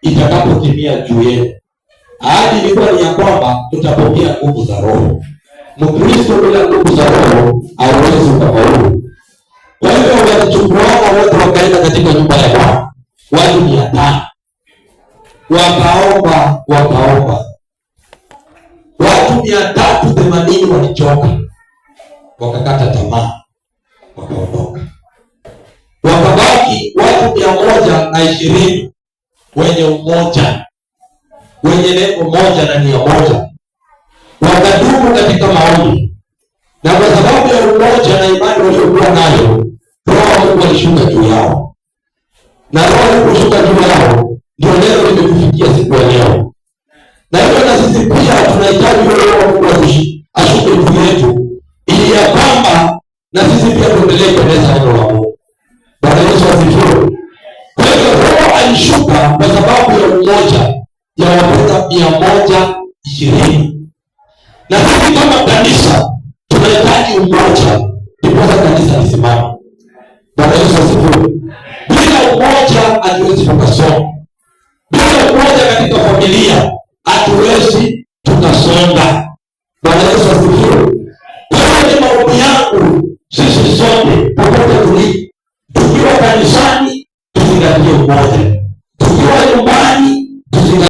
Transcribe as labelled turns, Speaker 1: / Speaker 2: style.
Speaker 1: itakapotimia juu yenu. Ahadi ilikuwa ni ya kwamba tutapokea nguvu za Roho. Mkristo bila nguvu za Roho hawezi kufaulu. Kwa hivyo walichukuana wote wakaenda katika nyumba ya Bwana, watu 500 wakaomba. Watu 380 walichoka, wakakata tamaa, wakaondoka. Wakabaki watu 120 wenye umoja, wenye lengo moja na nia moja, wakadumu katika maombi. Na kwa sababu ya umoja na imani waliokuwa nayo, Roho wa Mungu alishuka juu yao. Na Roho aliposhuka juu yao, ndio neno limekufikia siku ya leo. Na hivyo na sisi pia tunahitaji Roho wa Mungu ashuke juu yetu, ili ya kwamba na sisi pia tuendelee kueneza neno la Mungu. Bwana Yesu asifiwe. Kwa hivyo Roho alishuka kwa sababu ya umoja ya wapenda 120. Na sisi kama kanisa tunahitaji umoja ndipo kanisa lisimame. Bwana Yesu asifiwe. Bila umoja hatuwezi tukasonga. Bila umoja katika familia hatuwezi tukasonga. Bwana Yesu asifiwe.